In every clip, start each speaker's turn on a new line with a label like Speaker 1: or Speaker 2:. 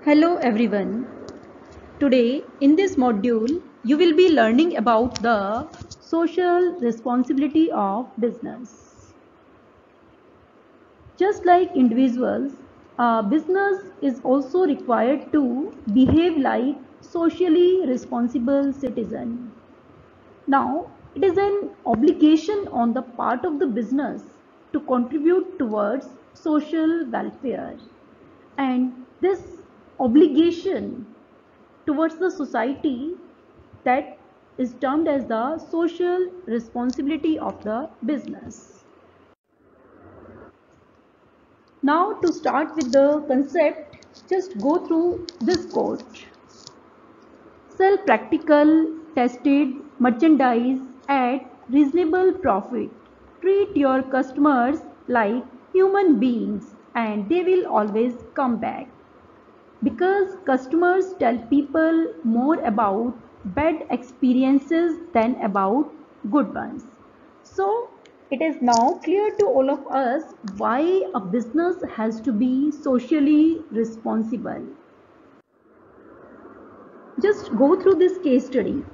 Speaker 1: Hello everyone. Today in this module you will be learning about the social responsibility of business. Just like individuals, a business is also required to behave like socially responsible citizen. Now, it is an obligation on the part of the business to contribute towards social welfare, and this obligation towards the society, that is termed as the social responsibility of the business. Now to start with the concept, just go through this quote. Sell practical, tested merchandise at reasonable profit. Treat your customers like human beings and they will always come back. Because customers tell people more about bad experiences than about good ones. So it is now clear to all of us why a business has to be socially responsible. Just go through this case study.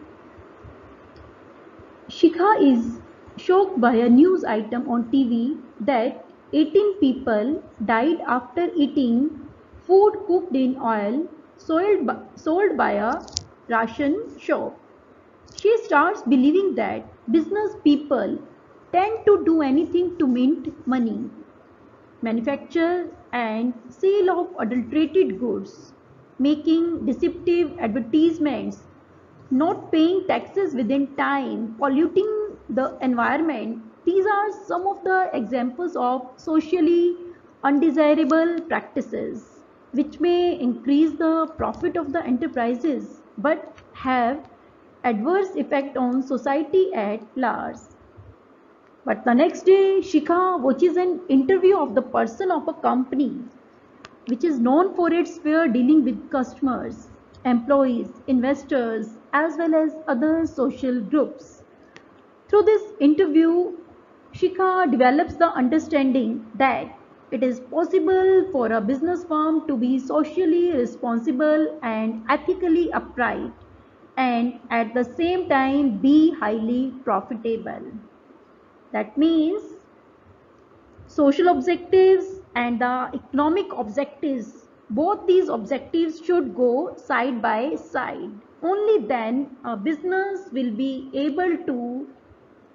Speaker 1: Shikha is shocked by a news item on TV that 18 people died after eating food cooked in oil sold by a ration shop. She starts believing that business people tend to do anything to mint money, manufacture and sale of adulterated goods, making deceptive advertisements, not paying taxes within time, polluting the environment. These are some of the examples of socially undesirable practices which may increase the profit of the enterprises but have adverse effect on society at large. But the next day, Shikha watches an interview of the person of a company which is known for its fair dealing with customers, employees, investors, as well as other social groups. Through this interview, Shikha develops the understanding that it is possible for a business firm to be socially responsible and ethically upright and at the same time be highly profitable. That means social objectives and the economic objectives, both these objectives should go side by side. Only then a business will be able to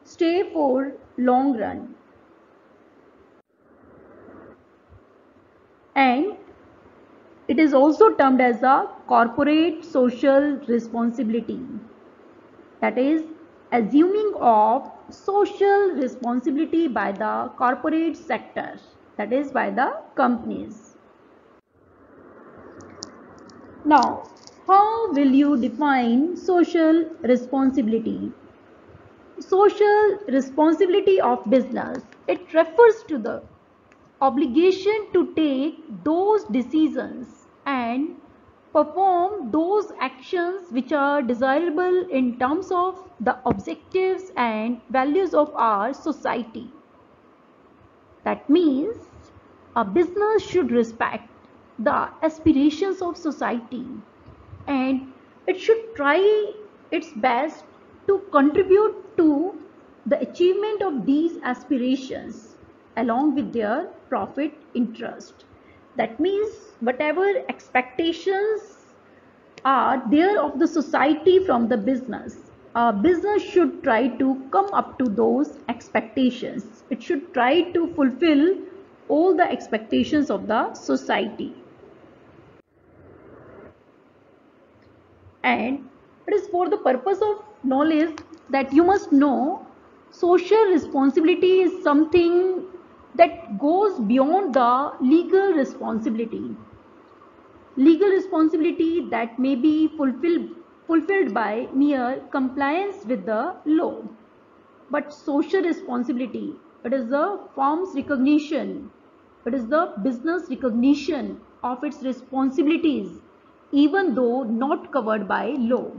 Speaker 1: stay for long run. And it is also termed as a corporate social responsibility, that is assuming of social responsibility by the corporate sector, that is by the companies. Now, how will you define social responsibility? Social responsibility of business, it refers to the obligation to take those decisions and perform those actions which are desirable in terms of the objectives and values of our society. That means a business should respect the aspirations of society and it should try its best to contribute to the achievement of these aspirations along with their profit interest. That means whatever expectations are there of the society from the business, a business should try to come up to those expectations. It should try to fulfill all the expectations of the society. And it is for the purpose of knowledge that you must know social responsibility is something that goes beyond the legal responsibility. Legal responsibility that may be fulfilled by mere compliance with the law. But social responsibility, it is the firm's recognition, it is the business recognition of its responsibilities even though not covered by law,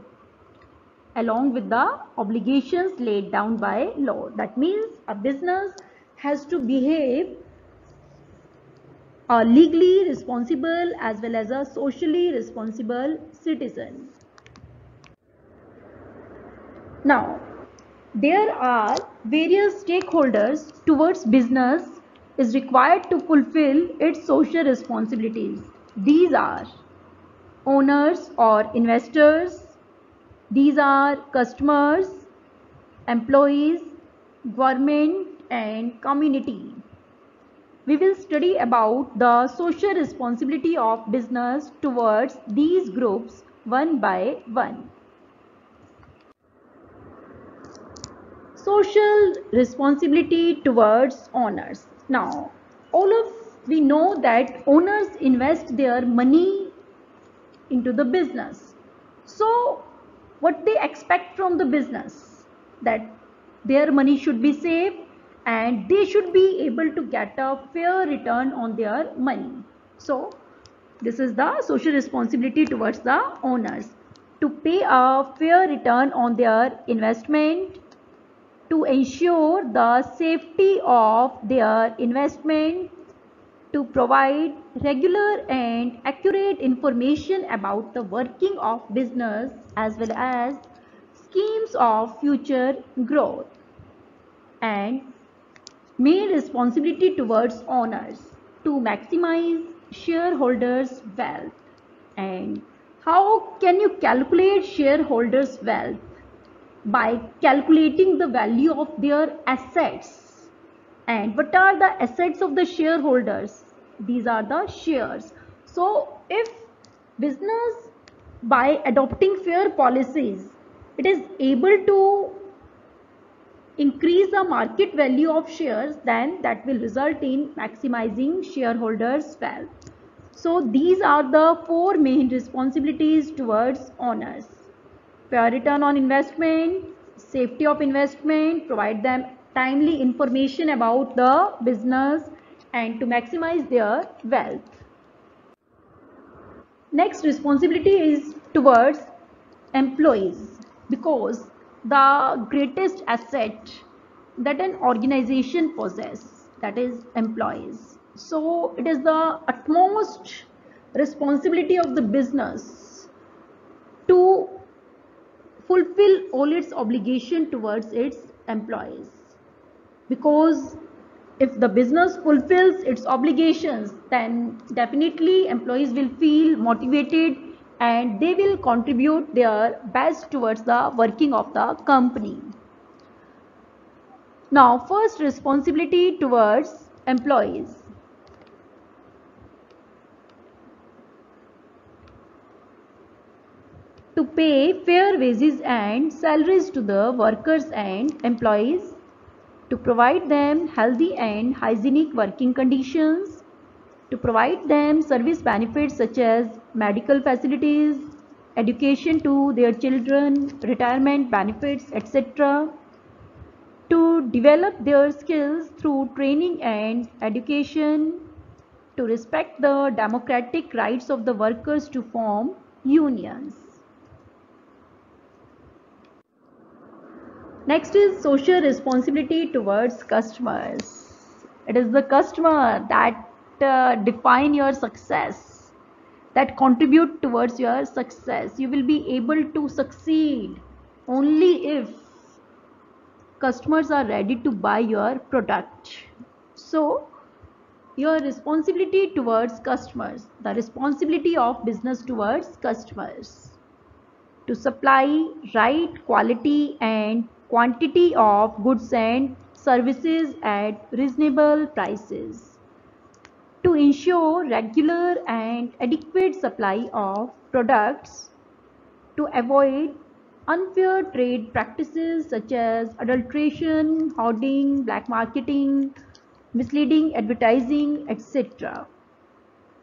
Speaker 1: along with the obligations laid down by law. That means a business has to behave a legally responsible as well as a socially responsible citizen. Now, there are various stakeholders towards business is required to fulfill its social responsibilities. These are owners or investors, these are customers, employees, government and community. We will study about the social responsibility of business towards these groups one by one. Social responsibility towards owners. Now, all of we know that owners invest their money into the business. So, what they expect from the business, that their money should be safe and they should be able to get a fair return on their money. So, this is the social responsibility towards the owners, to pay a fair return on their investment, to ensure the safety of their investment, to provide regular and accurate information about the working of business as well as schemes of future growth, and main responsibility towards owners to maximize shareholders' wealth. And how can you calculate shareholders' wealth? By calculating the value of their assets. And what are the assets of the shareholders? These are the shares. So if business, by adopting fair policies, it is able to increase the market value of shares, then that will result in maximizing shareholders' wealth. So these are the four main responsibilities towards owners: fair return on investment, safety of investment, provide them timely information about the business, and to maximize their wealth. Next responsibility is towards employees, because the greatest asset that an organization possesses, that is employees. So it is the utmost responsibility of the business to fulfill all its obligation towards its employees, because if the business fulfills its obligations, then definitely employees will feel motivated and they will contribute their best towards the working of the company. Now, first responsibility towards employees: to pay fair wages and salaries to the workers and employees, to provide them healthy and hygienic working conditions, to provide them service benefits such as medical facilities, education to their children, retirement benefits, etc., to develop their skills through training and education, to respect the democratic rights of the workers to form unions. Next is social responsibility towards customers. It is the customer that define your success, that contribute towards your success. You will be able to succeed only if customers are ready to buy your product. So, your responsibility towards customers, the responsibility of business towards customers, to supply right quality and quantity of goods and services at reasonable prices, to ensure regular and adequate supply of products, to avoid unfair trade practices such as adulteration, hoarding, black marketing, misleading advertising, etc.,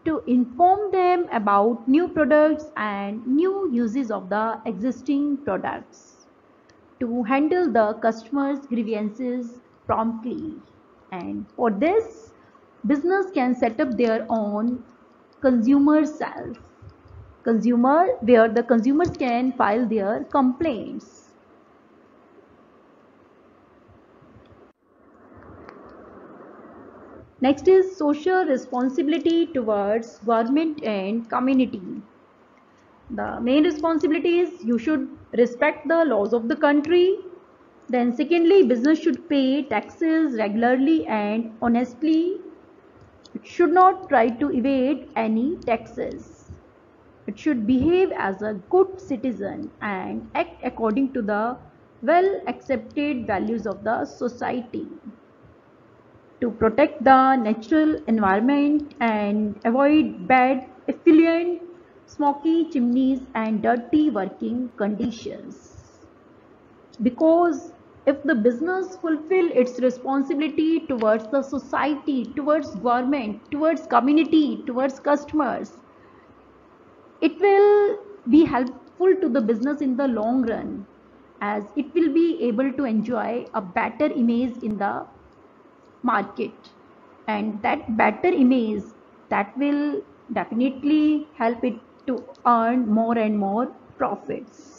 Speaker 1: to inform them about new products and new uses of the existing products, to handle the customers' grievances promptly. And for this, business can set up their own consumer cells, where the consumers can file their complaints. Next is social responsibility towards government and community. The main responsibility is you should respect the laws of the country. Then secondly, business should pay taxes regularly and honestly. It should not try to evade any taxes. It should behave as a good citizen and act according to the well accepted values of the society to protect the natural environment and avoid bad effluent, smoky chimneys and dirty working conditions. Because if the business fulfill its responsibility towards the society, towards government, towards community, towards customers, it will be helpful to the business in the long run, as it will be able to enjoy a better image in the market, and that better image, that will definitely help it to earn more and more profits.